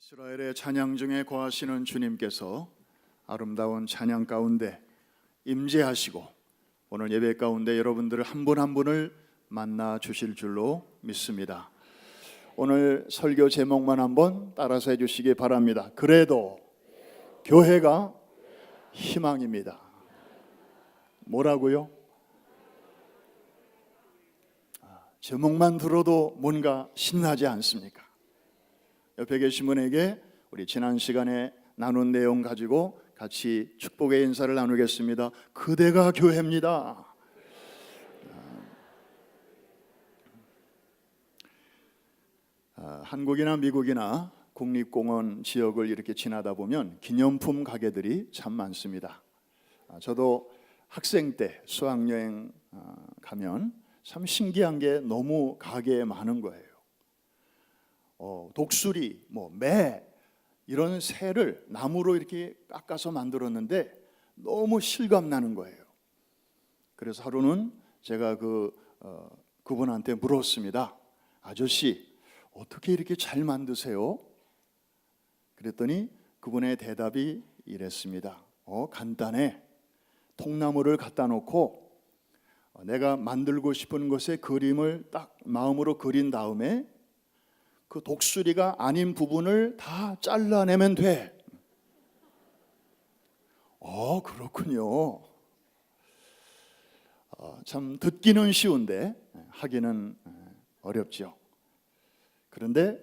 이스라엘의 찬양 중에 거하시는 주님께서 아름다운 찬양 가운데 임재하시고 오늘 예배 가운데 여러분들 한 분 한 분을 만나 주실 줄로 믿습니다. 오늘 설교 제목만 한번 따라서 해주시기 바랍니다. 그래도 교회가 희망입니다. 뭐라고요? 제목만 들어도 뭔가 신나지 않습니까? 옆에 계신 분에게 우리 지난 시간에 나눈 내용 가지고 같이 축복의 인사를 나누겠습니다. 그대가 교회입니다. 한국이나 미국이나 국립공원 지역을 이렇게 지나다 보면 기념품 가게들이 참 많습니다. 저도 학생 때 수학여행 가면 참 신기한 게 너무 가게에 많은 거예요. 독수리, 매 이런 새를 나무로 이렇게 깎아서 만들었는데 너무 실감나는 거예요. 그래서 하루는 제가 그분한테 물었습니다. 아저씨, 어떻게 이렇게 잘 만드세요? 그랬더니 그분의 대답이 이랬습니다. 간단해. 통나무를 갖다 놓고 내가 만들고 싶은 것의 그림을 딱 마음으로 그린 다음에 그 독수리가 아닌 부분을 다 잘라내면 돼. 그렇군요. 참 듣기는 쉬운데 하기는 어렵죠. 그런데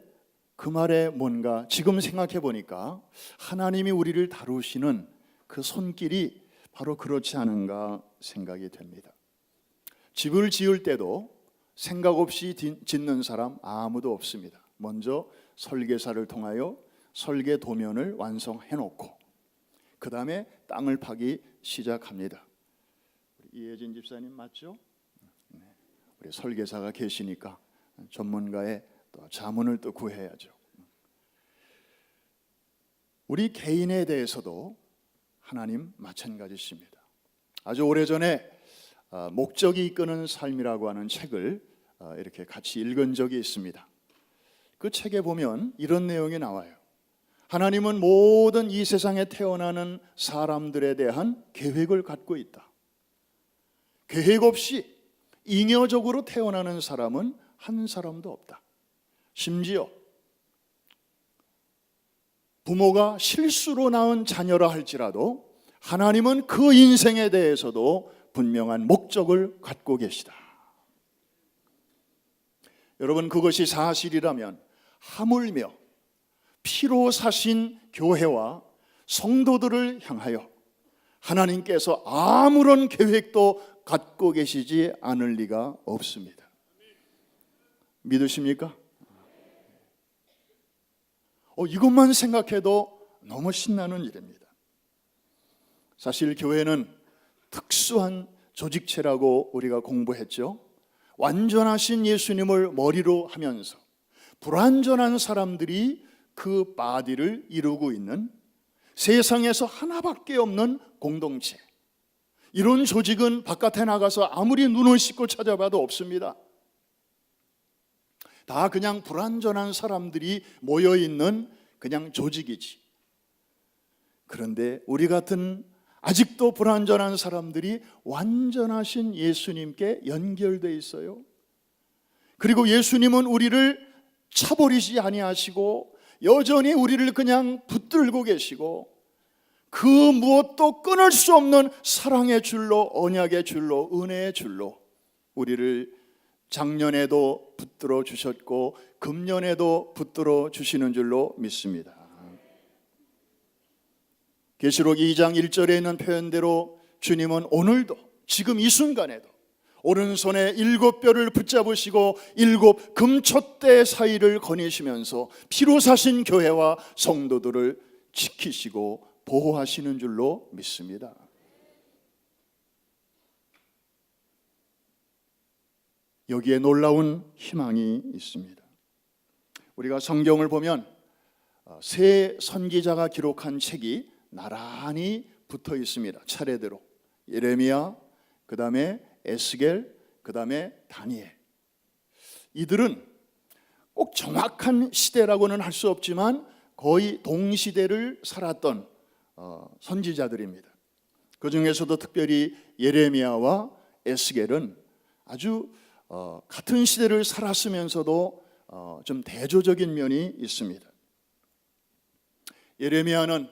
그 말에 뭔가 지금 생각해 보니까 하나님이 우리를 다루시는 그 손길이 바로 그렇지 않은가 생각이 됩니다. 집을 지을 때도 생각 없이 짓는 사람 아무도 없습니다. 먼저 설계사를 통하여 설계 도면을 완성해 놓고 그 다음에 땅을 파기 시작합니다. 이혜진 집사님 맞죠? 우리 설계사가 계시니까 전문가의 또 자문을 또 구해야죠. 우리 개인에 대해서도 하나님 마찬가지십니다. 아주 오래전에 목적이 이끄는 삶이라고 하는 책을 이렇게 같이 읽은 적이 있습니다. 그 책에 보면 이런 내용이 나와요. 하나님은 모든 이 세상에 태어나는 사람들에 대한 계획을 갖고 있다. 계획 없이 잉여적으로 태어나는 사람은 한 사람도 없다. 심지어 부모가 실수로 낳은 자녀라 할지라도 하나님은 그 인생에 대해서도 분명한 목적을 갖고 계시다. 여러분, 그것이 사실이라면 하물며 피로 사신 교회와 성도들을 향하여 하나님께서 아무런 계획도 갖고 계시지 않을 리가 없습니다. 믿으십니까? 이것만 생각해도 너무 신나는 일입니다. 사실 교회는 특수한 조직체라고 우리가 공부했죠. 완전하신 예수님을 머리로 하면서 불완전한 사람들이 그 바디를 이루고 있는 세상에서 하나밖에 없는 공동체. 이런 조직은 바깥에 나가서 아무리 눈을 씻고 찾아봐도 없습니다. 다 그냥 불완전한 사람들이 모여있는 그냥 조직이지. 그런데 우리 같은 아직도 불완전한 사람들이 완전하신 예수님께 연결되어 있어요. 그리고 예수님은 우리를 차버리지 아니하시고 여전히 우리를 그냥 붙들고 계시고 그 무엇도 끊을 수 없는 사랑의 줄로, 언약의 줄로, 은혜의 줄로 우리를 작년에도 붙들어 주셨고 금년에도 붙들어 주시는 줄로 믿습니다. 계시록 2장 1절에 있는 표현대로 주님은 오늘도 지금 이 순간에도 오른손에 7뼈를 붙잡으시고 7 금촛대 사이를 거니시면서 피로 사신 교회와 성도들을 지키시고 보호하시는 줄로 믿습니다. 여기에 놀라운 희망이 있습니다. 우리가 성경을 보면 세 선지자가 기록한 책이 나란히 붙어 있습니다. 차례대로 예레미야, 그 다음에 에스겔, 그 다음에 다니엘. 이들은 꼭 정확한 시대라고는 할 수 없지만 거의 동시대를 살았던 선지자들입니다. 그 중에서도 특별히 예레미야와 에스겔은 아주 같은 시대를 살았으면서도 좀 대조적인 면이 있습니다. 예레미야는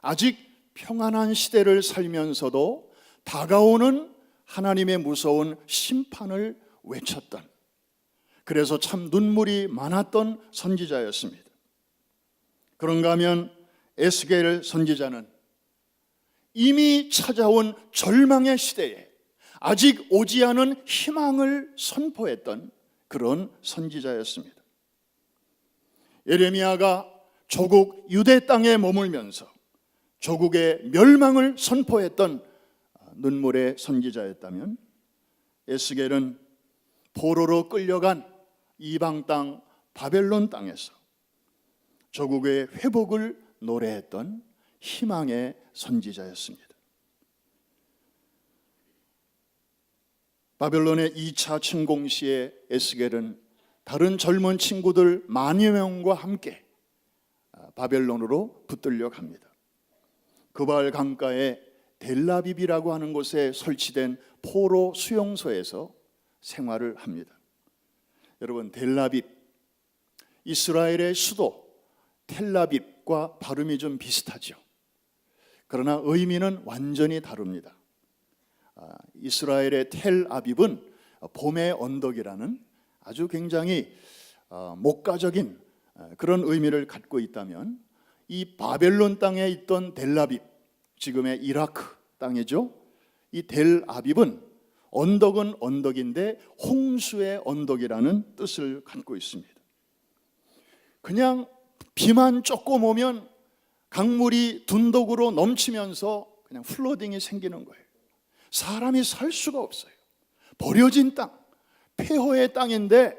아직 평안한 시대를 살면서도 다가오는 하나님의 무서운 심판을 외쳤던, 그래서 참 눈물이 많았던 선지자였습니다. 그런가 하면 에스겔 선지자는 이미 찾아온 절망의 시대에 아직 오지 않은 희망을 선포했던 그런 선지자였습니다. 예레미야가 조국 유대 땅에 머물면서 조국의 멸망을 선포했던 눈물의 선지자였다면, 에스겔은 포로로 끌려간 이방 땅 바벨론 땅에서 조국의 회복을 노래했던 희망의 선지자였습니다. 바벨론의 2차 침공 시에 에스겔은 다른 젊은 친구들 만여 명과 함께 바벨론으로 붙들려 갑니다. 그발 강가에 델라빕이라고 하는 곳에 설치된 포로 수용소에서 생활을 합니다. 여러분, 델라빕, 이스라엘의 수도 텔라빕과 발음이 좀 비슷하죠. 그러나 의미는 완전히 다릅니다. 이스라엘의 텔아빕은 봄의 언덕이라는 아주 굉장히 목가적인 그런 의미를 갖고 있다면, 이 바벨론 땅에 있던 델라빕, 지금의 이라크 땅이죠. 이 델아빕은 언덕은 언덕인데 홍수의 언덕이라는 뜻을 갖고 있습니다. 그냥 비만 조금 오면 강물이 둔덕으로 넘치면서 그냥 플러딩이 생기는 거예요. 사람이 살 수가 없어요. 버려진 땅, 폐허의 땅인데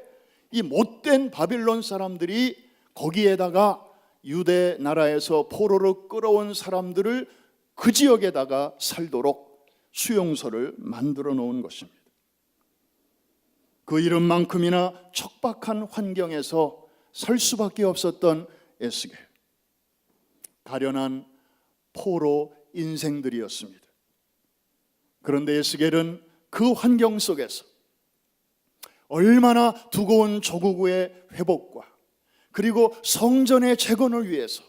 이 못된 바빌론 사람들이 거기에다가 유대 나라에서 포로로 끌어온 사람들을 그 지역에다가 살도록 수용소를 만들어 놓은 것입니다. 그 이름만큼이나 척박한 환경에서 살 수밖에 없었던 에스겔, 가련한 포로 인생들이었습니다. 그런데 에스겔은 그 환경 속에서 얼마나 두고온 조국의 회복과 그리고 성전의 재건을 위해서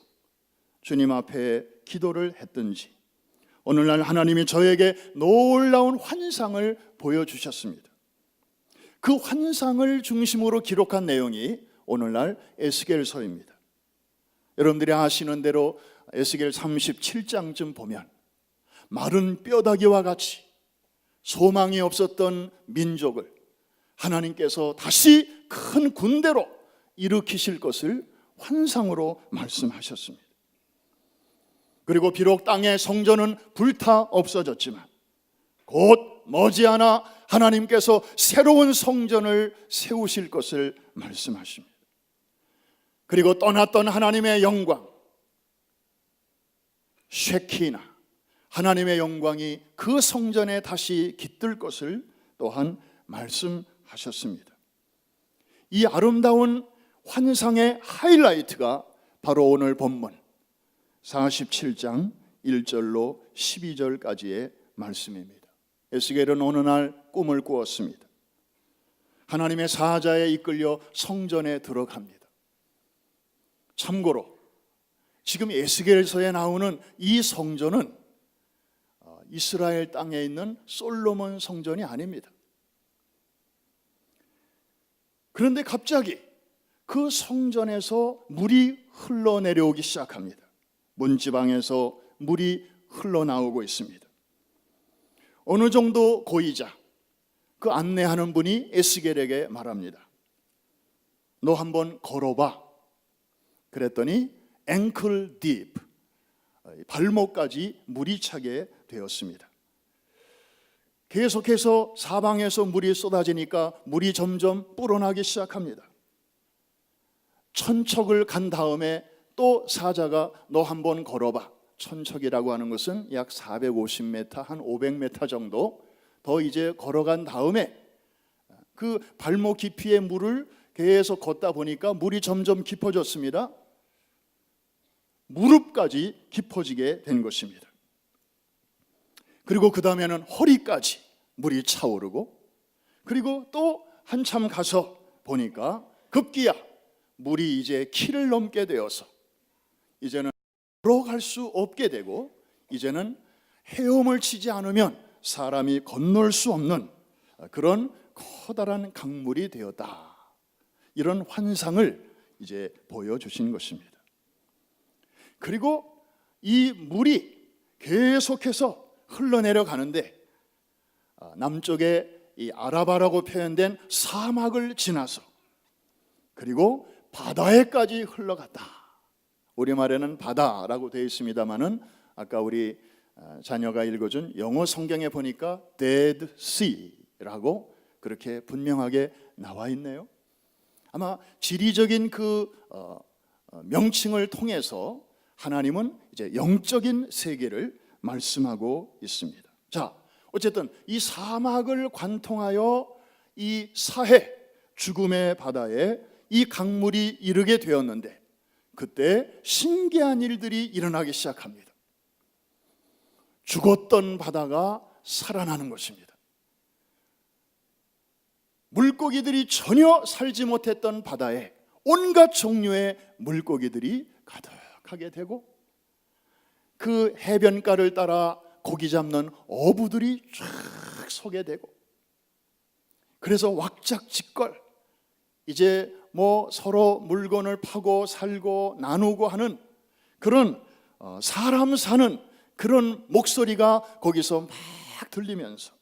주님 앞에 기도를 했든지 오늘날 하나님이 저에게 놀라운 환상을 보여주셨습니다. 그 환상을 중심으로 기록한 내용이 오늘날 에스겔서입니다. 여러분들이 아시는 대로 에스겔 37장쯤 보면 마른 뼈다귀와 같이 소망이 없었던 민족을 하나님께서 다시 큰 군대로 일으키실 것을 환상으로 말씀하셨습니다. 그리고 비록 땅의 성전은 불타 없어졌지만 곧 머지않아 하나님께서 새로운 성전을 세우실 것을 말씀하십니다. 그리고 떠났던 하나님의 영광, 쉐키나, 하나님의 영광이 그 성전에 다시 깃들 것을 또한 말씀하셨습니다. 이 아름다운 환상의 하이라이트가 바로 오늘 본문 47장 1절로 12절까지의 말씀입니다. 에스겔은 어느 날 꿈을 꾸었습니다. 하나님의 사자에 이끌려 성전에 들어갑니다. 참고로 지금 에스겔서에 나오는 이 성전은 이스라엘 땅에 있는 솔로몬 성전이 아닙니다. 그런데 갑자기 그 성전에서 물이 흘러내려오기 시작합니다. 문지방에서 물이 흘러나오고 있습니다. 어느 정도 고이자 그 안내하는 분이 에스겔에게 말합니다. 너 한번 걸어봐. 그랬더니 앵클 딥, 발목까지 물이 차게 되었습니다. 계속해서 사방에서 물이 쏟아지니까 물이 점점 불어나기 시작합니다. 천척을 간 다음에 또 사자가 너 한번 걸어봐. 천척이라고 하는 것은 약 450m, 한 500m 정도 더 이제 걸어간 다음에 그 발목 깊이의 물을 계속 걷다 보니까 물이 점점 깊어졌습니다. 무릎까지 깊어지게 된 것입니다. 그리고 그 다음에는 허리까지 물이 차오르고, 그리고 또 한참 가서 보니까 급기야 물이 이제 키를 넘게 되어서 이제는 걸어갈 수 없게 되고, 이제는 헤엄을 치지 않으면 사람이 건널 수 없는 그런 커다란 강물이 되었다. 이런 환상을 이제 보여주신 것입니다. 그리고 이 물이 계속해서 흘러내려 가는데 남쪽에 이 아라바라고 표현된 사막을 지나서 그리고 바다에까지 흘러갔다. 우리말에는 바다라고 되어 있습니다마는 아까 우리 자녀가 읽어준 영어 성경에 보니까 Dead Sea라고 그렇게 분명하게 나와 있네요. 아마 지리적인 그 명칭을 통해서 하나님은 이제 영적인 세계를 말씀하고 있습니다. 자, 어쨌든 이 사막을 관통하여 이 사해 죽음의 바다에 이 강물이 이르게 되었는데, 그때 신기한 일들이 일어나기 시작합니다. 죽었던 바다가 살아나는 것입니다. 물고기들이 전혀 살지 못했던 바다에 온갖 종류의 물고기들이 가득하게 되고, 그 해변가를 따라 고기 잡는 어부들이 쫙 서게 되고, 그래서 왁작지껄 이제 뭐 서로 물건을 파고 살고 나누고 하는 그런 사람 사는 그런 목소리가 거기서 막 들리면서,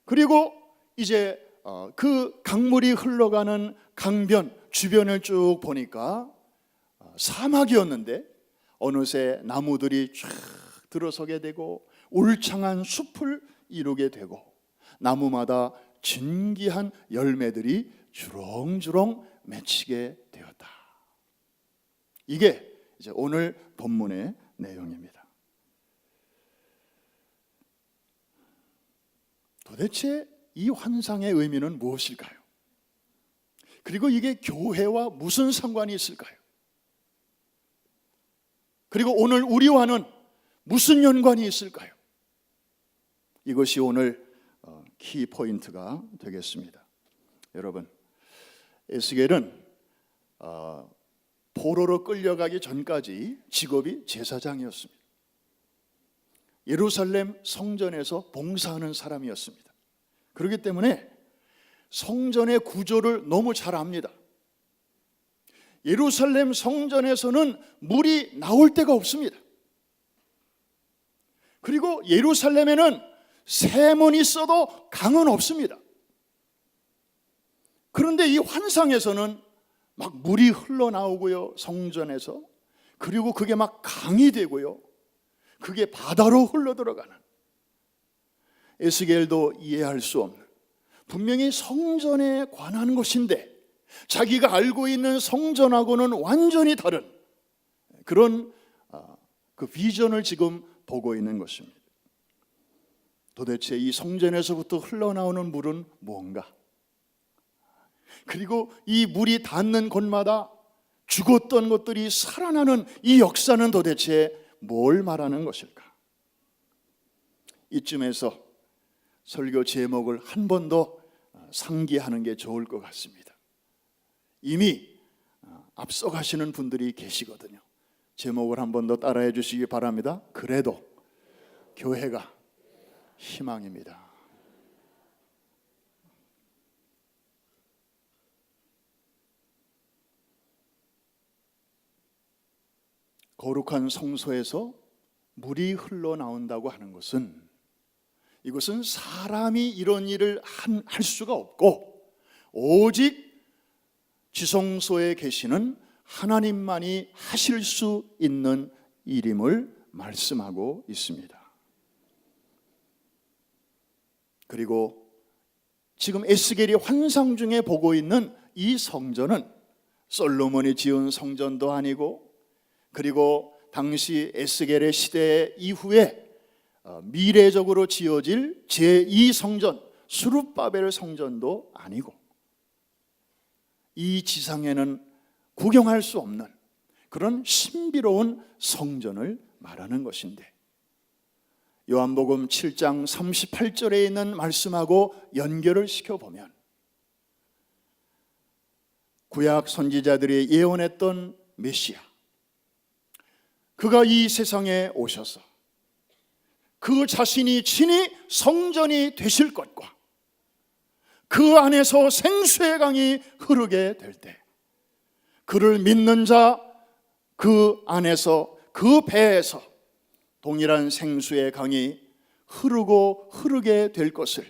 그리고 이제 그 강물이 흘러가는 강변 주변을 쭉 보니까 사막이었는데 어느새 나무들이 쫙 들어서게 되고 울창한 숲을 이루게 되고, 나무마다 진귀한 열매들이 주렁주렁 맺히게 되었다. 이게 이제 오늘 본문의 내용입니다. 도대체 이 환상의 의미는 무엇일까요? 그리고 이게 교회와 무슨 상관이 있을까요? 그리고 오늘 우리와는 무슨 연관이 있을까요? 이것이 오늘 키포인트가 되겠습니다. 여러분, 에스겔은 포로로 끌려가기 전까지 직업이 제사장이었습니다. 예루살렘 성전에서 봉사하는 사람이었습니다. 그렇기 때문에 성전의 구조를 너무 잘 압니다. 예루살렘 성전에서는 물이 나올 데가 없습니다. 그리고 예루살렘에는 샘은 있어도 강은 없습니다. 그런데 이 환상에서는 막 물이 흘러나오고요, 성전에서. 그리고 그게 막 강이 되고요, 그게 바다로 흘러들어가는, 에스겔도 이해할 수 없는, 분명히 성전에 관한 것인데 자기가 알고 있는 성전하고는 완전히 다른 그런 그 비전을 지금 보고 있는 것입니다. 도대체 이 성전에서부터 흘러나오는 물은 뭔가? 그리고 이 물이 닿는 곳마다 죽었던 것들이 살아나는 이 역사는 도대체 뭘 말하는 것일까? 이쯤에서 설교 제목을 한 번 더 상기하는 게 좋을 것 같습니다. 이미 앞서가시는 분들이 계시거든요. 제목을 한 번 더 따라해 주시기 바랍니다. 그래도 교회가 희망입니다. 거룩한 성소에서 물이 흘러나온다고 하는 것은, 이것은 사람이 이런 일을 할 수가 없고 오직 지성소에 계시는 하나님만이 하실 수 있는 일임을 말씀하고 있습니다. 그리고 지금 에스겔이 환상 중에 보고 있는 이 성전은 솔로몬이 지은 성전도 아니고, 그리고 당시 에스겔의 시대 이후에 미래적으로 지어질 제2성전 수룹바벨 성전도 아니고, 이 지상에는 구경할 수 없는 그런 신비로운 성전을 말하는 것인데, 요한복음 7장 38절에 있는 말씀하고 연결을 시켜보면 구약 선지자들이 예언했던 메시아, 그가 이 세상에 오셔서 그 자신이 친히 성전이 되실 것과 그 안에서 생수의 강이 흐르게 될 때, 그를 믿는 자 그 안에서, 그 배에서 동일한 생수의 강이 흐르게 될 것을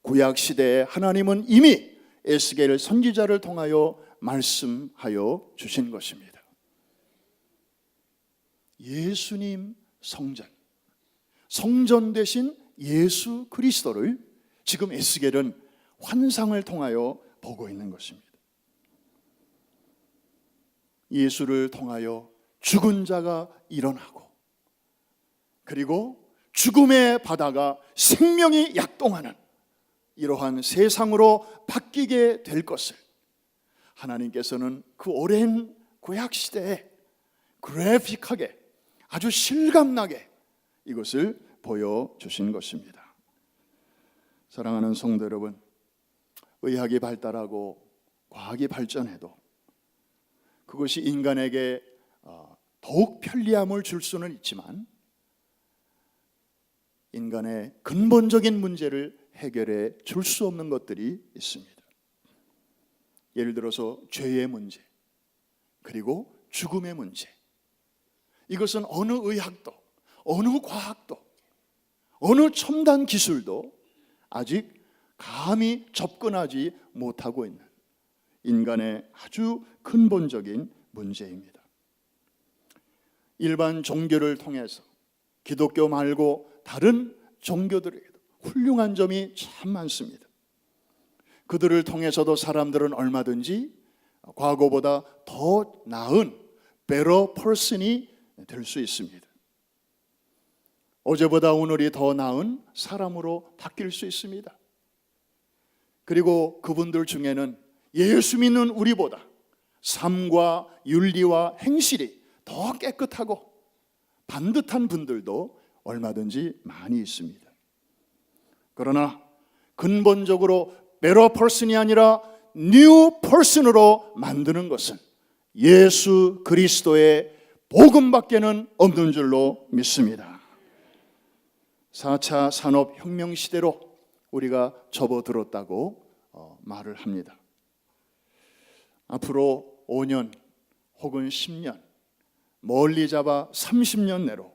구약 시대에 하나님은 이미 에스겔 선지자를 통하여 말씀하여 주신 것입니다. 예수님 성전 되신 예수 그리스도를 지금 에스겔은 환상을 통하여 보고 있는 것입니다. 예수를 통하여 죽은 자가 일어나고, 그리고 죽음의 바다가 생명이 약동하는 이러한 세상으로 바뀌게 될 것을 하나님께서는 그 오랜 구약 시대에 그래픽하게, 아주 실감나게 이것을 보여주신 것입니다. 사랑하는 성도 여러분, 의학이 발달하고 과학이 발전해도 그것이 인간에게 더욱 편리함을 줄 수는 있지만 인간의 근본적인 문제를 해결해 줄 수 없는 것들이 있습니다. 예를 들어서 죄의 문제, 그리고 죽음의 문제. 이것은 어느 의학도, 어느 과학도, 어느 첨단 기술도 아직 감히 접근하지 못하고 있는 인간의 아주 근본적인 문제입니다. 일반 종교를 통해서 기독교 말고 다른 종교들에게도 훌륭한 점이 참 많습니다. 그들을 통해서도 사람들은 얼마든지 과거보다 더 나은 better person이 될 수 있습니다. 어제보다 오늘이 더 나은 사람으로 바뀔 수 있습니다. 그리고 그분들 중에는 예수 믿는 우리보다 삶과 윤리와 행실이 더 깨끗하고 반듯한 분들도 얼마든지 많이 있습니다. 그러나 근본적으로 better person이 아니라 new person으로 만드는 것은 예수 그리스도의 복음밖에는 없는 줄로 믿습니다. 4차 산업혁명 시대로 우리가 접어들었다고 말을 합니다. 앞으로 5년 혹은 10년, 멀리 잡아 30년 내로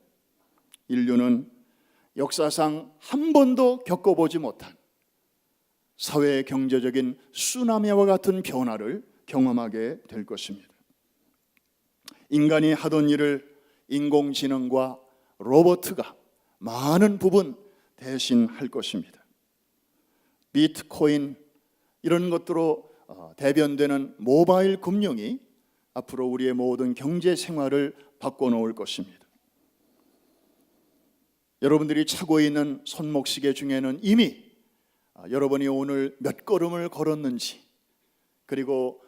인류는 역사상 한 번도 겪어보지 못한 사회 경제적인 쓰나미와 같은 변화를 경험하게 될 것입니다. 인간이 하던 일을 인공지능과 로봇가 많은 부분 대신할 것입니다. 비트코인 이런 것들로 대변되는 모바일 금융이 앞으로 우리의 모든 경제 생활을 바꿔놓을 것입니다. 여러분들이 차고 있는 손목시계 중에는 이미 여러분이 오늘 몇 걸음을 걸었는지, 그리고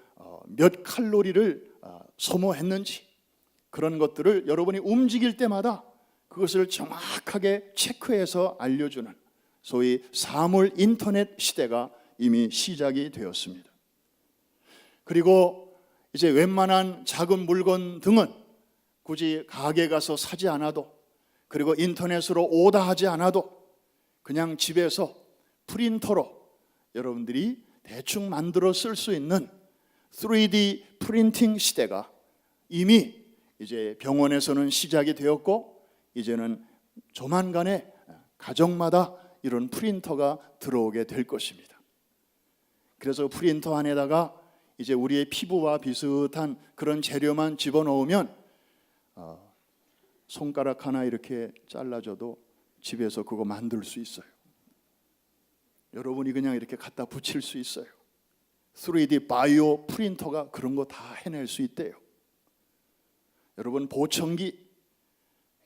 몇 칼로리를 소모했는지, 그런 것들을 여러분이 움직일 때마다 그것을 정확하게 체크해서 알려주는 소위 사물 인터넷 시대가 이미 시작이 되었습니다. 그리고 이제 웬만한 작은 물건 등은 굳이 가게 가서 사지 않아도, 그리고 인터넷으로 오다하지 않아도 그냥 집에서 프린터로 여러분들이 대충 만들어 쓸 수 있는 3D 프린팅 시대가 이미 이제 병원에서는 시작이 되었고, 이제는 조만간에 가정마다 이런 프린터가 들어오게 될 것입니다. 그래서 프린터 안에다가 이제 우리의 피부와 비슷한 그런 재료만 집어넣으면 손가락 하나 이렇게 잘라줘도 집에서 그거 만들 수 있어요. 여러분이 그냥 이렇게 갖다 붙일 수 있어요. 3D 바이오 프린터가 그런 거 다 해낼 수 있대요. 여러분, 보청기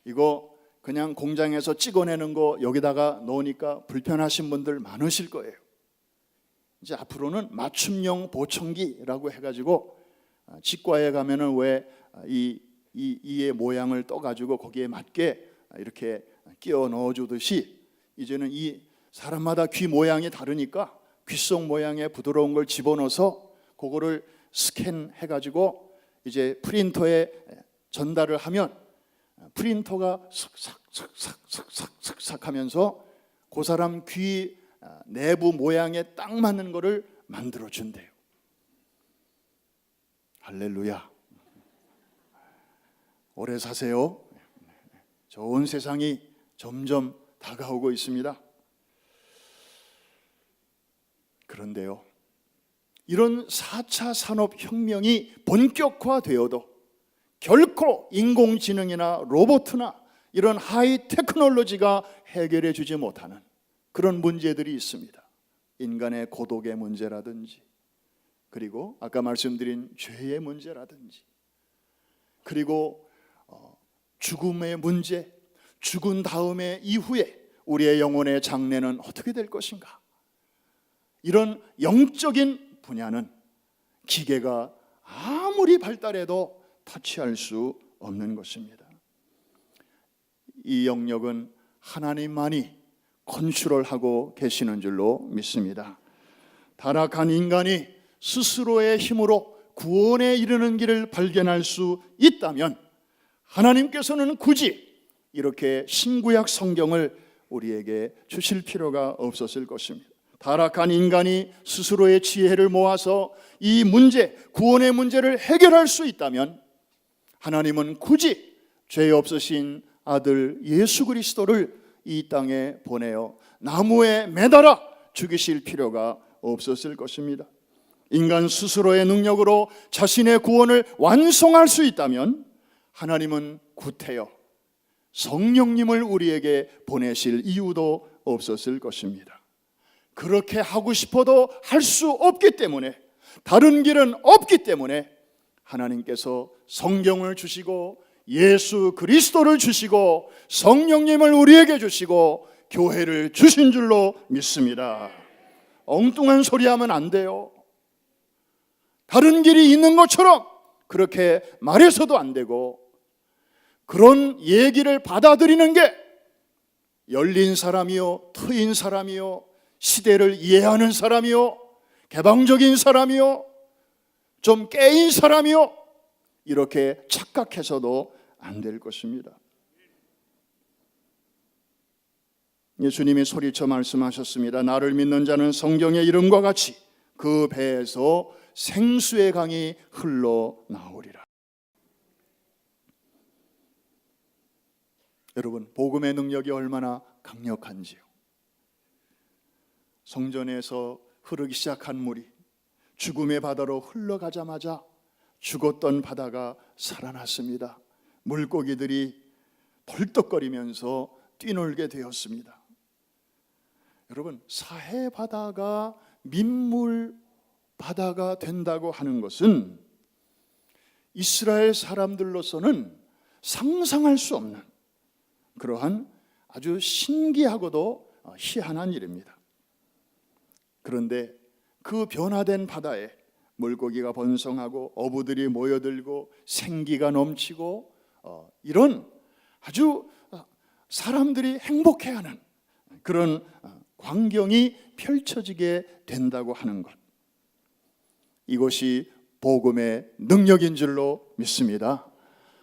이거 그냥 공장에서 찍어내는 거 여기다가 넣으니까 불편하신 분들 많으실 거예요. 이제 앞으로는 맞춤형 보청기라고 해가지고 치과에 가면은 왜 이의 모양을 떠가지고 거기에 맞게 이렇게 끼워 넣어주듯이 이제는 이 사람마다 귀 모양이 다르니까 귓속 모양의 부드러운 걸 집어넣어서 그거를 스캔해가지고 이제 프린터에 전달을 하면 프린터가 슥싹 하면서 그 사람 귀 내부 모양에 딱 맞는 거를 만들어 준대요. 할렐루야. 오래 사세요. 좋은 세상이 점점 다가오고 있습니다. 그런데요, 이런 4차 산업혁명이 본격화되어도 결코 인공지능이나 로봇이나 이런 하이 테크놀로지가 해결해 주지 못하는 그런 문제들이 있습니다. 인간의 고독의 문제라든지, 그리고 아까 말씀드린 죄의 문제라든지, 그리고 죽음의 문제, 죽은 다음에 이후에 우리의 영혼의 장래는 어떻게 될 것인가, 이런 영적인 분야는 기계가 아무리 발달해도 터치할 수 없는 것입니다. 이 영역은 하나님만이 컨트롤하고 계시는 줄로 믿습니다. 타락한 인간이 스스로의 힘으로 구원에 이르는 길을 발견할 수 있다면 하나님께서는 굳이 이렇게 신구약 성경을 우리에게 주실 필요가 없었을 것입니다. 타락한 인간이 스스로의 지혜를 모아서 이 문제, 구원의 문제를 해결할 수 있다면 하나님은 굳이 죄 없으신 아들 예수 그리스도를 이 땅에 보내어 나무에 매달아 죽이실 필요가 없었을 것입니다. 인간 스스로의 능력으로 자신의 구원을 완성할 수 있다면 하나님은 구태여 성령님을 우리에게 보내실 이유도 없었을 것입니다. 그렇게 하고 싶어도 할 수 없기 때문에, 다른 길은 없기 때문에 하나님께서 성경을 주시고 예수 그리스도를 주시고 성령님을 우리에게 주시고 교회를 주신 줄로 믿습니다. 엉뚱한 소리 하면 안 돼요. 다른 길이 있는 것처럼 그렇게 말해서도 안 되고, 그런 얘기를 받아들이는 게 열린 사람이요, 트인 사람이요, 시대를 이해하는 사람이요, 개방적인 사람이요, 좀 깨인 사람이요, 이렇게 착각해서도 안 될 것입니다. 예수님이 소리쳐 말씀하셨습니다. 나를 믿는 자는 성경의 이름과 같이 그 배에서 생수의 강이 흘러나오리라. 여러분, 복음의 능력이 얼마나 강력한지요. 성전에서 흐르기 시작한 물이 죽음의 바다로 흘러가자마자 죽었던 바다가 살아났습니다. 물고기들이 덜떡거리면서 뛰놀게 되었습니다. 여러분, 사해 바다가 민물 바다가 된다고 하는 것은 이스라엘 사람들로서는 상상할 수 없는 그러한 아주 신기하고도 희한한 일입니다. 그런데 그 변화된 바다에 물고기가 번성하고 어부들이 모여들고 생기가 넘치고 이런 아주 사람들이 행복해하는 그런 광경이 펼쳐지게 된다고 하는 것, 이것이 복음의 능력인 줄로 믿습니다.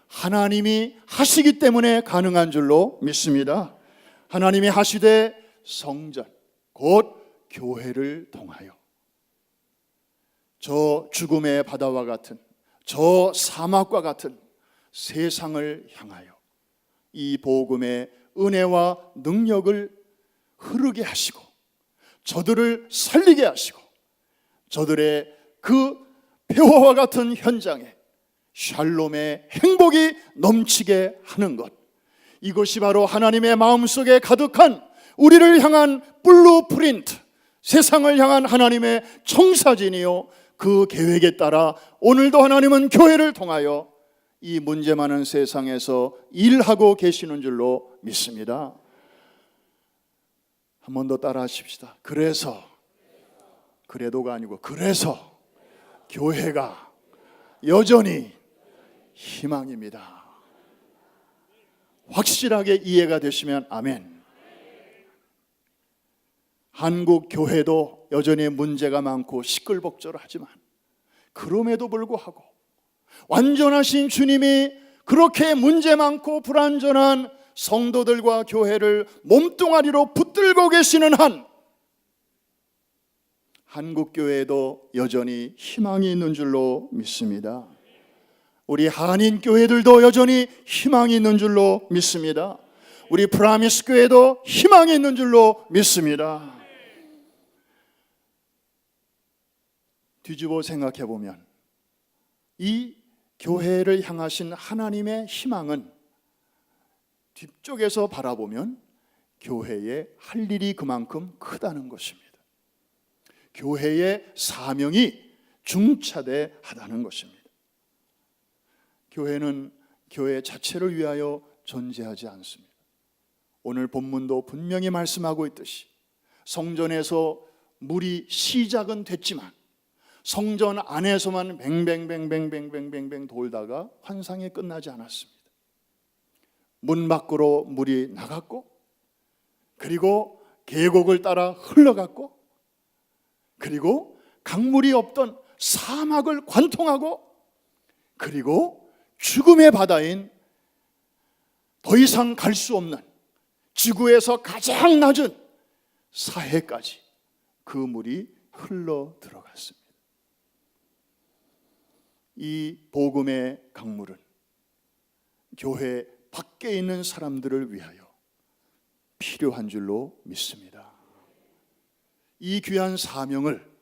하나님이 하시기 때문에 가능한 줄로 믿습니다. 하나님이 하시되 성전, 곧 교회를 통하여 저 죽음의 바다와 같은, 저 사막과 같은 세상을 향하여 이 복음의 은혜와 능력을 흐르게 하시고 저들을 살리게 하시고 저들의 그 폐허와 같은 현장에 샬롬의 행복이 넘치게 하는 것, 이것이 바로 하나님의 마음속에 가득한 우리를 향한 블루프린트, 세상을 향한 하나님의 청사진이요, 그 계획에 따라 오늘도 하나님은 교회를 통하여 이 문제 많은 세상에서 일하고 계시는 줄로 믿습니다. 한 번 더 따라 하십시다. 그래서, 그래도가 아니고 그래서 교회가 여전히 희망입니다. 확실하게 이해가 되시면 아멘. 한국 교회도 여전히 문제가 많고 시끌벅적하지만 그럼에도 불구하고 완전하신 주님이 그렇게 문제 많고 불완전한 성도들과 교회를 몸뚱아리로 붙들고 계시는 한 한국 교회에도 여전히 희망이 있는 줄로 믿습니다. 우리 한인 교회들도 여전히 희망이 있는 줄로 믿습니다. 우리 프라미스 교회도 희망이 있는 줄로 믿습니다. 뒤집어 생각해 보면 이 교회를 향하신 하나님의 희망은 뒤쪽에서 바라보면 교회에 할 일이 그만큼 크다는 것입니다. 교회의 사명이 중차대하다는 것입니다. 교회는 교회 자체를 위하여 존재하지 않습니다. 오늘 본문도 분명히 말씀하고 있듯이 성전에서 물이 시작은 됐지만 성전 안에서만 뱅뱅뱅뱅뱅뱅뱅뱅 돌다가 환상이 끝나지 않았습니다. 문 밖으로 물이 나갔고, 그리고 계곡을 따라 흘러갔고, 그리고 강물이 없던 사막을 관통하고, 그리고 죽음의 바다인 더 이상 갈 수 없는 지구에서 가장 낮은 사해까지 그 물이 흘러 들어갔습니다. 이 복음의 강물은 교회 밖에 있는 사람들을 위하여 필요한 줄로 믿습니다. 이 귀한 사명을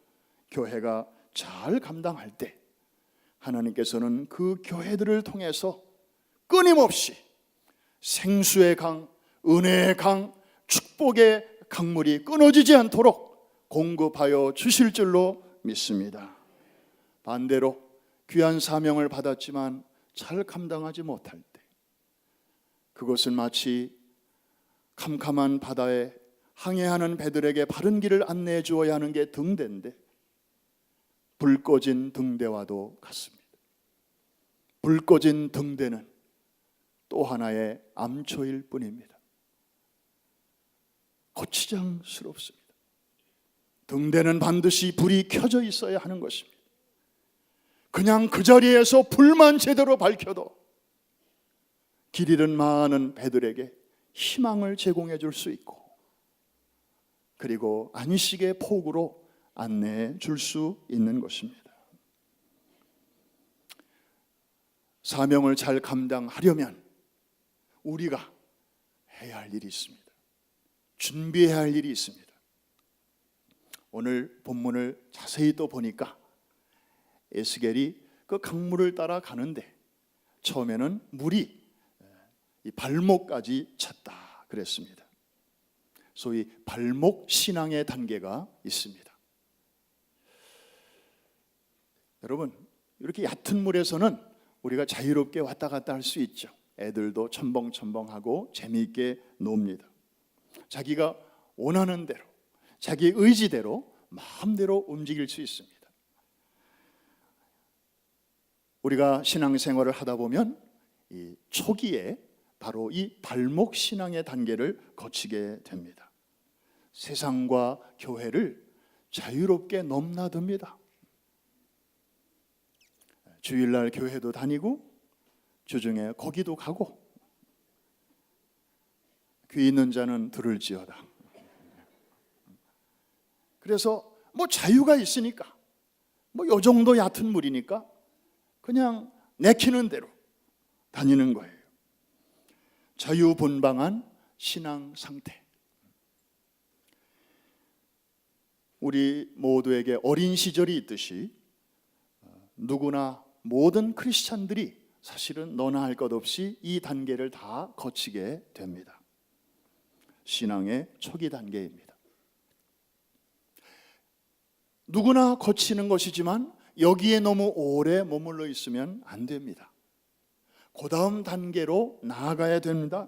교회가 잘 감당할 때 하나님께서는 그 교회들을 통해서 끊임없이 생수의 강, 은혜의 강, 축복의 강물이 끊어지지 않도록 공급하여 주실 줄로 믿습니다. 반대로 귀한 사명을 받았지만 잘 감당하지 못할 때 그것은 마치 캄캄한 바다에 항해하는 배들에게 바른 길을 안내해 주어야 하는 게 등대인데 불 꺼진 등대와도 같습니다. 불 꺼진 등대는 또 하나의 암초일 뿐입니다. 거치장스럽습니다. 등대는 반드시 불이 켜져 있어야 하는 것입니다. 그냥 그 자리에서 불만 제대로 밝혀도 길 잃은 많은 배들에게 희망을 제공해 줄 수 있고, 그리고 안식의 폭우로 안내해 줄 수 있는 것입니다. 사명을 잘 감당하려면 우리가 해야 할 일이 있습니다. 준비해야 할 일이 있습니다. 오늘 본문을 자세히 또 보니까 에스겔이 그 강물을 따라 가는데 처음에는 물이 이 발목까지 찼다 그랬습니다. 소위 발목 신앙의 단계가 있습니다. 여러분, 이렇게 얕은 물에서는 우리가 자유롭게 왔다 갔다 할 수 있죠. 애들도 첨벙첨벙하고 재미있게 놉니다. 자기가 원하는 대로, 자기 의지대로 마음대로 움직일 수 있습니다. 우리가 신앙생활을 하다 보면 이 초기에 바로 이 발목 신앙의 단계를 거치게 됩니다. 세상과 교회를 자유롭게 넘나듭니다. 주일날 교회도 다니고 주중에 거기도 가고 귀 있는 자는 들을지어다. 그래서 뭐 자유가 있으니까 뭐 요 정도 얕은 물이니까 그냥 내키는 대로 다니는 거예요. 자유분방한 신앙 상태. 우리 모두에게 어린 시절이 있듯이 누구나 모든 크리스찬들이 사실은 너나 할 것 없이 이 단계를 다 거치게 됩니다. 신앙의 초기 단계입니다. 누구나 거치는 것이지만 여기에 너무 오래 머물러 있으면 안 됩니다. 그 다음 단계로 나아가야 됩니다.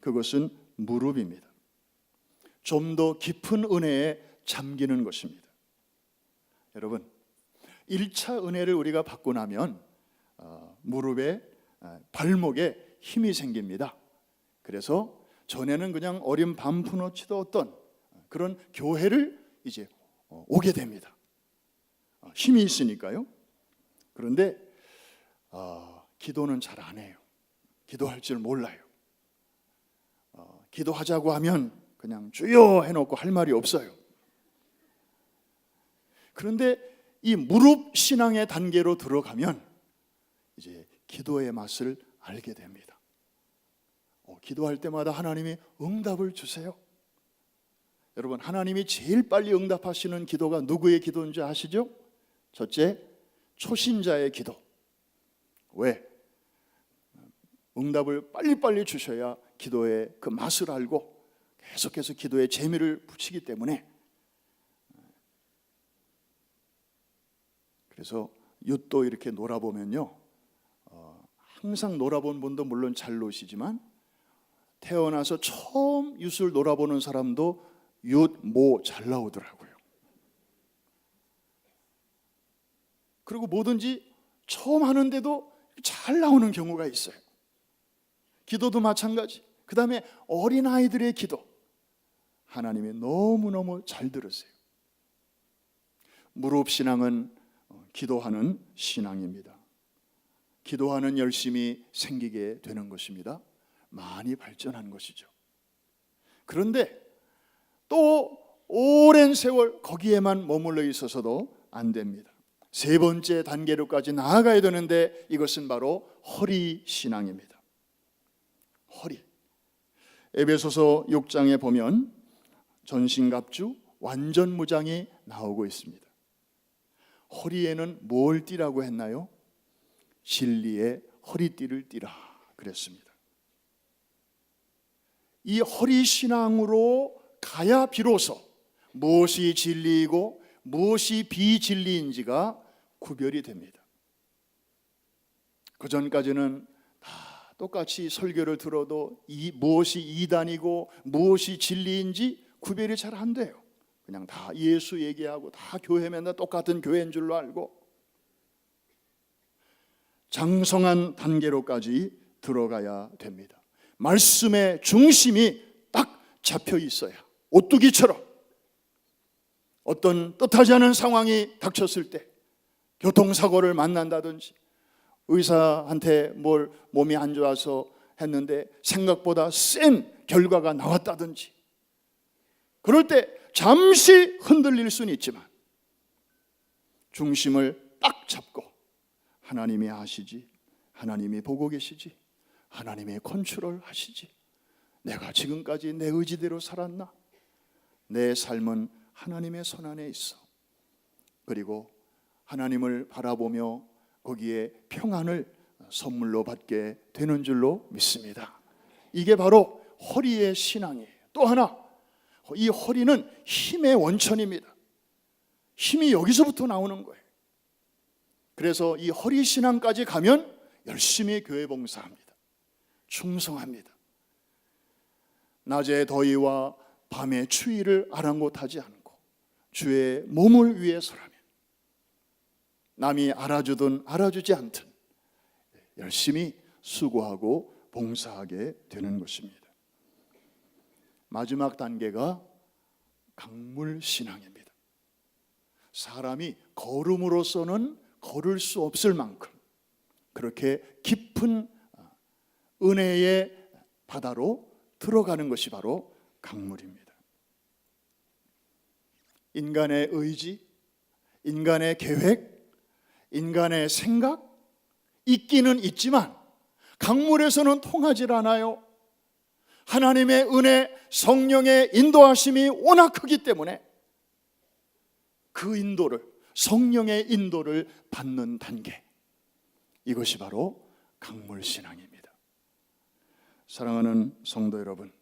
그것은 무릎입니다. 좀 더 깊은 은혜에 잠기는 것입니다. 여러분, 1차 은혜를 우리가 받고 나면 무릎에 발목에 힘이 생깁니다. 그래서 전에는 그냥 어린 반푼어 치던 그런 교회를 이제 오게 됩니다. 힘이 있으니까요. 그런데 기도는 잘 안 해요. 기도할 줄 몰라요. 기도하자고 하면 그냥 주여 해놓고 할 말이 없어요. 그런데 이 무릎 신앙의 단계로 들어가면 이제 기도의 맛을 알게 됩니다. 기도할 때마다 하나님이 응답을 주세요. 여러분, 하나님이 제일 빨리 응답하시는 기도가 누구의 기도인지 아시죠? 첫째, 초신자의 기도. 왜? 응답을 빨리빨리 주셔야 기도의 그 맛을 알고 계속해서 기도에 재미를 붙이기 때문에. 그래서 윷도 이렇게 놀아보면요, 항상 놀아본 분도 물론 잘 노시지만 태어나서 처음 윷을 놀아보는 사람도 윷, 모 잘 나오더라고요. 그리고 뭐든지 처음 하는데도 잘 나오는 경우가 있어요. 기도도 마찬가지. 그 다음에 어린아이들의 기도, 하나님이 너무너무 잘 들으세요. 무릎 신앙은 기도하는 신앙입니다. 기도하는 열심이 생기게 되는 것입니다. 많이 발전한 것이죠. 그런데 또 오랜 세월 거기에만 머물러 있어서도 안 됩니다. 세 번째 단계로까지 나아가야 되는데 이것은 바로 허리 신앙입니다. 허리. 에베소서 6장에 보면 전신갑주, 완전무장이 나오고 있습니다. 허리에는 뭘 띠라고 했나요? 진리의 허리띠를 띠라 그랬습니다. 이 허리 신앙으로 가야 비로소 무엇이 진리이고 무엇이 비진리인지가 구별이 됩니다. 그 전까지는 다 똑같이 설교를 들어도 무엇이 이단이고 무엇이 진리인지 구별이 잘 안 돼요. 그냥 다 예수 얘기하고 다 교회 맨날 똑같은 교회인 줄로 알고. 장성한 단계로까지 들어가야 됩니다. 말씀의 중심이 딱 잡혀 있어야, 오뚜기처럼 어떤 뜻하지 않은 상황이 닥쳤을 때, 교통사고를 만난다든지 의사한테 몸이 안 좋아서 했는데 생각보다 센 결과가 나왔다든지, 그럴 때 잠시 흔들릴 수는 있지만 중심을 딱 잡고 하나님이 아시지, 하나님이 보고 계시지, 하나님이 컨트롤 하시지, 내가 지금까지 내 의지대로 살았나? 내 삶은 하나님의 손 안에 있어. 그리고 하나님을 바라보며 거기에 평안을 선물로 받게 되는 줄로 믿습니다. 이게 바로 허리의 신앙이에요. 또 하나, 이 허리는 힘의 원천입니다. 힘이 여기서부터 나오는 거예요. 그래서 이 허리 신앙까지 가면 열심히 교회 봉사합니다. 충성합니다. 낮의 더위와 밤의 추위를 아랑곳하지 않고 주의 몸을 위해서라면, 남이 알아주든 알아주지 않든 열심히 수고하고 봉사하게 되는 것입니다. 마지막 단계가 강물신앙입니다. 사람이 걸음으로서는 걸을 수 없을 만큼 그렇게 깊은 은혜의 바다로 들어가는 것이 바로 강물입니다. 인간의 의지, 인간의 계획, 인간의 생각 있기는 있지만 강물에서는 통하질 않아요. 하나님의 은혜, 성령의 인도하심이 워낙 크기 때문에 그 인도를, 성령의 인도를 받는 단계, 이것이 바로 강물신앙입니다. 사랑하는 성도 여러분,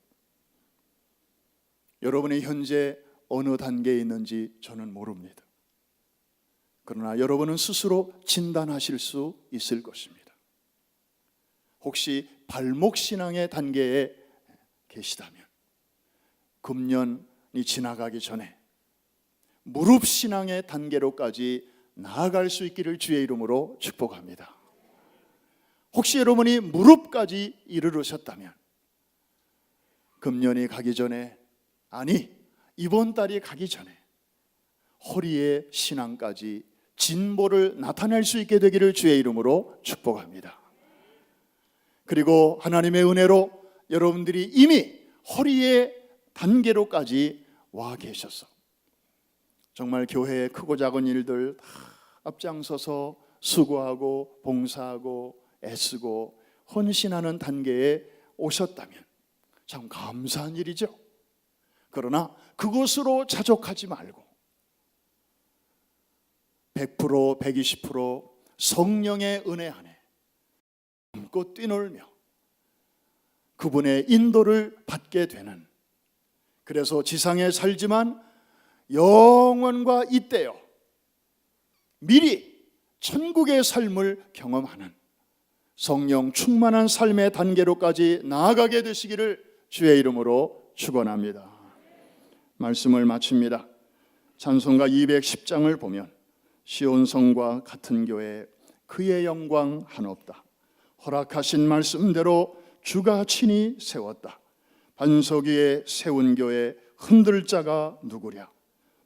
여러분이 현재 어느 단계에 있는지 저는 모릅니다. 그러나 여러분은 스스로 진단하실 수 있을 것입니다. 혹시 발목신앙의 단계에 계시다면 금년이 지나가기 전에 무릎신앙의 단계로까지 나아갈 수 있기를 주의 이름으로 축복합니다. 혹시 여러분이 무릎까지 이르르셨다면 금년이 가기 전에, 아니 이번 달이 가기 전에 허리의 신앙까지 진보를 나타낼 수 있게 되기를 주의 이름으로 축복합니다. 그리고 하나님의 은혜로 여러분들이 이미 허리의 단계로까지 와 계셔서 정말 교회의 크고 작은 일들 다 앞장서서 수고하고 봉사하고 애쓰고 헌신하는 단계에 오셨다면 참 감사한 일이죠. 그러나 그것으로 자족하지 말고 100%, 120% 성령의 은혜 안에 마음껏 뛰놀며 그분의 인도를 받게 되는, 그래서 지상에 살지만 영원과 잇대어 미리 천국의 삶을 경험하는 성령 충만한 삶의 단계로까지 나아가게 되시기를 주의 이름으로 축원합니다. 말씀을 마칩니다. 찬송가 210장을 보면 시온성과 같은 교회 그의 영광 한없다. 허락하신 말씀대로 주가 친히 세웠다. 반석 위에 세운 교회 흔들 자가 누구랴.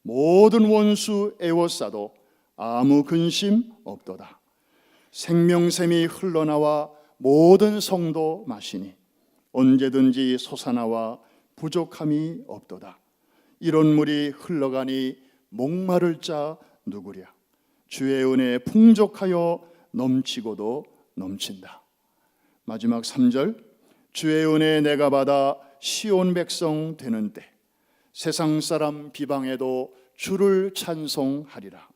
모든 원수 애워싸도 아무 근심 없도다. 생명샘이 흘러나와 모든 성도 마시니 언제든지 솟아나와 부족함이 없도다. 이런 물이 흘러가니 목마를 자 누구랴. 주의 은혜 풍족하여 넘치고도 넘친다. 마지막 3절, 주의 은혜 내가 받아 시온 백성 되는 때 세상 사람 비방해도 주를 찬송하리라.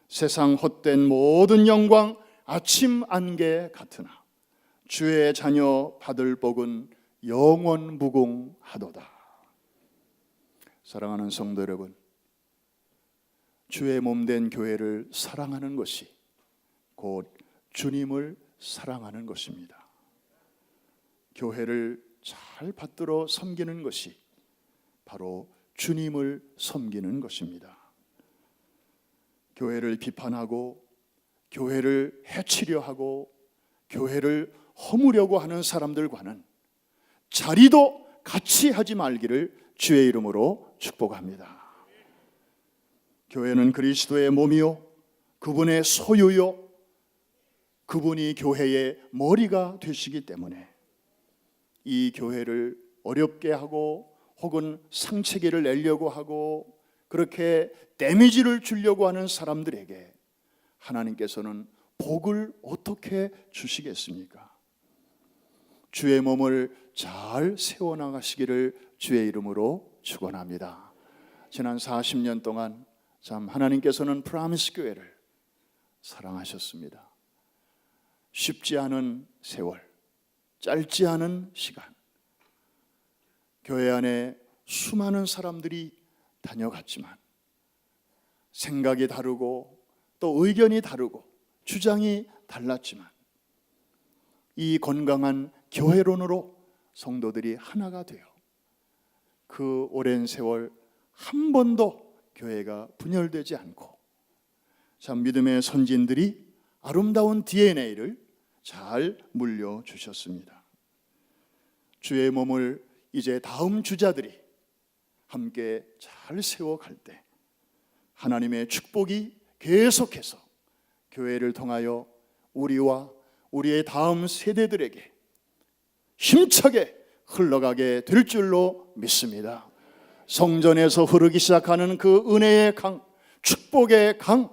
세상 헛된 모든 영광 아침 안개 같으나 주의 자녀 받을 복은 영원 무궁하도다. 사랑하는 성도 여러분, 주의 몸된 교회를 사랑하는 것이 곧 주님을 사랑하는 것입니다. 교회를 잘 받들어 섬기는 것이 바로 주님을 섬기는 것입니다. 교회를 비판하고 교회를 해치려 하고 교회를 허무려고 하는 사람들과는 자리도 같이 하지 말기를 주의 이름으로 축복합니다. 교회는 그리스도의 몸이요 그분의 소유요 그분이 교회의 머리가 되시기 때문에 이 교회를 어렵게 하고 혹은 상체기를 내려고 하고 그렇게 데미지를 주려고 하는 사람들에게 하나님께서는 복을 어떻게 주시겠습니까? 주의 몸을 잘 세워나가시기를 주의 이름으로 축원합니다. 지난 40년 동안 참 하나님께서는 프라미스 교회를 사랑하셨습니다. 쉽지 않은 세월, 짧지 않은 시간, 교회 안에 수많은 사람들이 다녀갔지만 생각이 다르고 또 의견이 다르고 주장이 달랐지만 이 건강한 교회론으로 성도들이 하나가 되어 그 오랜 세월 한 번도 교회가 분열되지 않고 참 믿음의 선진들이 아름다운 DNA를 잘 물려주셨습니다. 주의 몸을 이제 다음 주자들이 함께 잘 세워갈 때 하나님의 축복이 계속해서 교회를 통하여 우리와 우리의 다음 세대들에게 힘차게 흘러가게 될 줄로 믿습니다. 성전에서 흐르기 시작하는 그 은혜의 강, 축복의 강,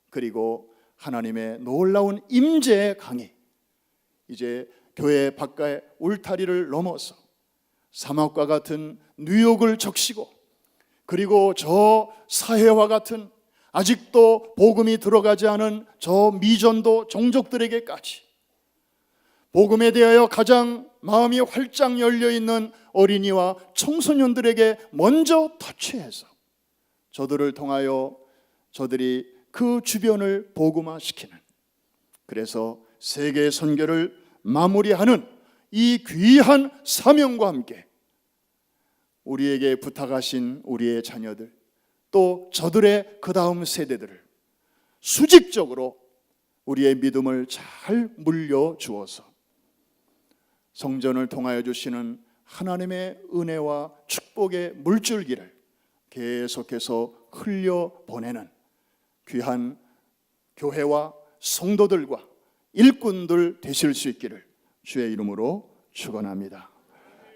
그리고 하나님의 놀라운 임재의 강이 이제 교회 바깥의 울타리를 넘어서 사막과 같은 뉴욕을 적시고 그리고 저 사해와 같은 아직도 복음이 들어가지 않은 저 미전도 종족들에게까지 복음에 대하여 가장 마음이 활짝 열려있는 어린이와 청소년들에게 먼저 터치해서 저들을 통하여 저들이 그 주변을 복음화시키는, 그래서 세계 선교를 마무리하는 이 귀한 사명과 함께 우리에게 부탁하신 우리의 자녀들 또 저들의 그 다음 세대들을 수직적으로 우리의 믿음을 잘 물려 주어서 성전을 통하여 주시는 하나님의 은혜와 축복의 물줄기를 계속해서 흘려보내는 귀한 교회와 성도들과 일꾼들 되실 수 있기를 주의 이름으로 축원합니다.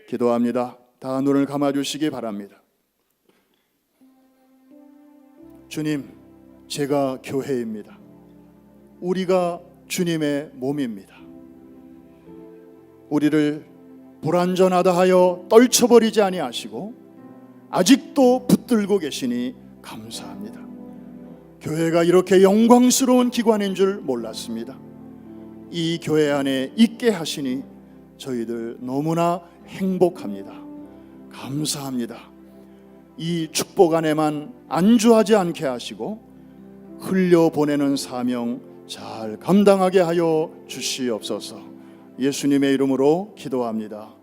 기도합니다. 다 눈을 감아주시기 바랍니다. 주님, 제가 교회입니다. 우리가 주님의 몸입니다. 우리를 불완전하다 하여 떨쳐버리지 아니하시고 아직도 붙들고 계시니 감사합니다. 교회가 이렇게 영광스러운 기관인 줄 몰랐습니다. 이 교회 안에 있게 하시니 저희들 너무나 행복합니다. 감사합니다. 이 축복 안에만 안주하지 않게 하시고 흘려보내는 사명 잘 감당하게 하여 주시옵소서. 예수님의 이름으로 기도합니다.